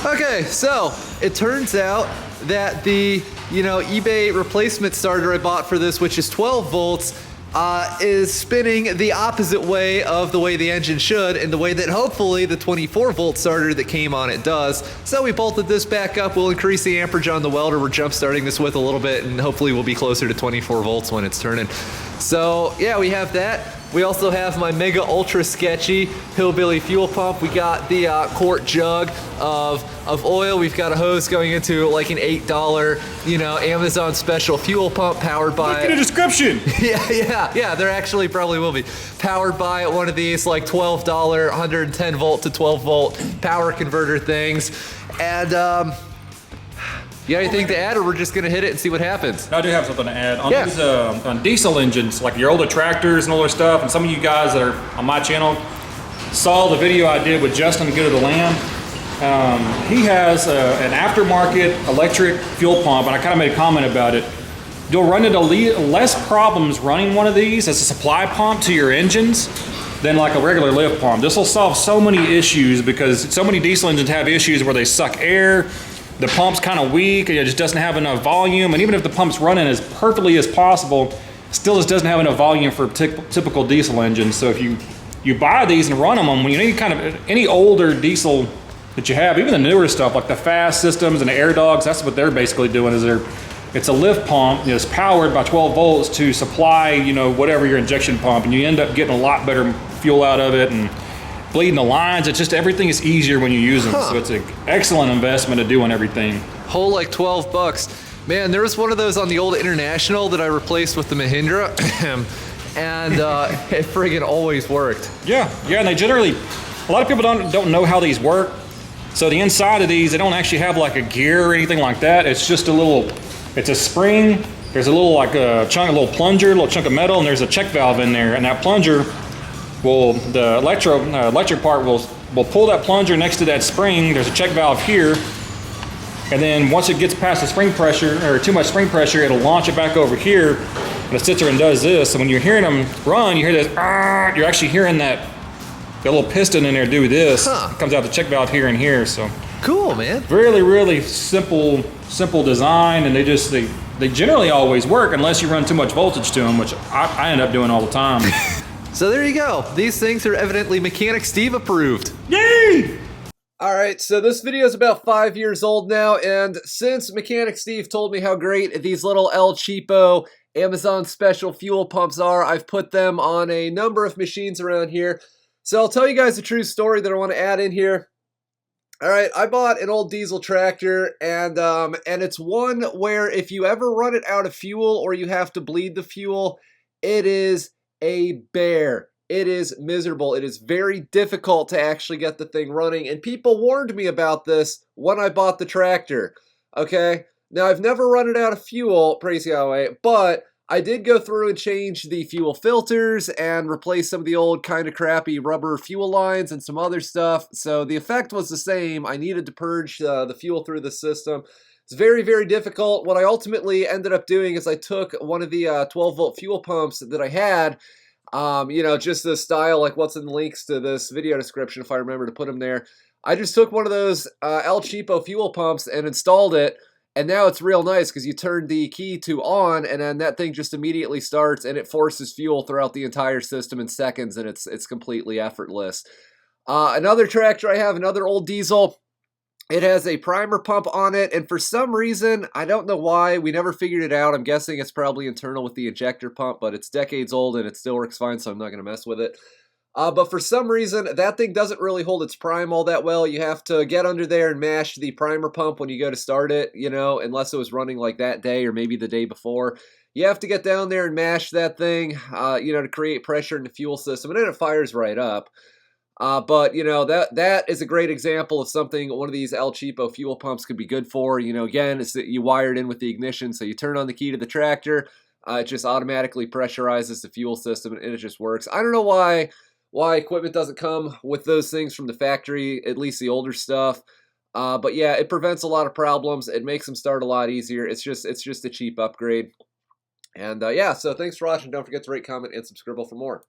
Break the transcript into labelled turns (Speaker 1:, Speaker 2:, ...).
Speaker 1: Okay, so it turns out that the eBay replacement starter I bought for this, which is 12 volts, is spinning the opposite way of the way the engine should, and the way that hopefully the 24 volt starter that came on it does. So we bolted this back up. We'll increase the amperage on the welder we're jump starting this with a little bit, and hopefully we'll be closer to 24 volts when it's turning. So yeah, we have that. We also have my mega ultra sketchy hillbilly fuel pump. We got the quart jug of oil. We've got a hose going into like an $8, Amazon special fuel pump powered by.
Speaker 2: Look at the description.
Speaker 1: Yeah. There actually probably will be powered by one of these like $12 110 volt to 12 volt power converter things. And you got anything to add, or we're just gonna hit it and see what happens?
Speaker 2: I do have something to add. On these on diesel engines, like your older tractors and older stuff, and some of you guys that are on my channel saw the video I did with Justin to Go to the Land. He has an aftermarket electric fuel pump, and I kind of made a comment about it. You'll run into less problems running one of these as a supply pump to your engines than like a regular lift pump. This will solve so many issues, because so many diesel engines have issues where they suck air. The pump's kind of weak, it just doesn't have enough volume, and even if the pump's running as perfectly as possible, still just doesn't have enough volume for typical diesel engines. So if you buy these and run them on any older diesel that you have, even the newer stuff like the fast systems and the air dogs, that's what they're basically doing. It's a lift pump, it's powered by 12 volts to supply whatever your injection pump, and you end up getting a lot better fuel out of it and bleeding the lines. It's just, everything is easier when you use them. So it's an excellent investment of doing everything.
Speaker 1: Whole like 12 bucks. Man, there was one of those on the old International that I replaced with the Mahindra, and it friggin' always worked.
Speaker 2: Yeah, and they generally, a lot of people don't know how these work. So the inside of these, they don't actually have like a gear or anything like that. It's just it's a spring. There's a little a little plunger, a little chunk of metal, and there's a check valve in there, and that plunger the electric part will pull that plunger next to that spring. There's a check valve here, and then once it gets past the spring pressure, or too much spring pressure, it'll launch it back over here, and it sits there and does this. So when you're hearing them run, you hear this, you're actually hearing that little piston in there do this. It comes out the check valve here and here. So
Speaker 1: cool, man.
Speaker 2: Really simple design, and they generally always work unless you run too much voltage to them, which I end up doing all the time.
Speaker 1: So there you go. These things are evidently Mechanic Steve approved.
Speaker 2: Yay!
Speaker 1: All right, so this video is about 5 years old now, and since Mechanic Steve told me how great these little El Cheapo Amazon special fuel pumps are, I've put them on a number of machines around here. So I'll tell you guys a true story that I want to add in here. All right, I bought an old diesel tractor, and it's one where if you ever run it out of fuel or you have to bleed the fuel, it is a bear. It is miserable. It is very difficult to actually get the thing running, and people warned me about this when I bought the tractor. Okay, now I've never run it out of fuel, praise Yahweh, but I did go through and change the fuel filters and replace some of the old kind of crappy rubber fuel lines and some other stuff. So the effect was the same. I needed to purge the fuel through the system. It's very, very difficult. What I ultimately ended up doing is I took one of the 12 volt fuel pumps that I had, just the style like what's in the links to this video description, if I remember to put them there. I just took one of those El Cheapo fuel pumps and installed it, and now it's real nice because you turn the key to on, and then that thing just immediately starts, and it forces fuel throughout the entire system in seconds, and it's completely effortless. Another tractor I have, another old diesel. It has a primer pump on it, and for some reason, I don't know why, we never figured it out. I'm guessing it's probably internal with the injector pump, but it's decades old and it still works fine, so I'm not going to mess with it. But for some reason, that thing doesn't really hold its prime all that well. You have to get under there and mash the primer pump when you go to start it, unless it was running like that day or maybe the day before. You have to get down there and mash that thing, to create pressure in the fuel system, and then it fires right up. But that is a great example of something one of these El Cheapo fuel pumps could be good for. Again, it's that you wire it in with the ignition, so you turn on the key to the tractor, it just automatically pressurizes the fuel system, and it just works. I don't know why equipment doesn't come with those things from the factory, at least the older stuff. But yeah, it prevents a lot of problems. It makes them start a lot easier. It's just a cheap upgrade. And yeah, so thanks for watching. Don't forget to rate, comment, and subscribe for more.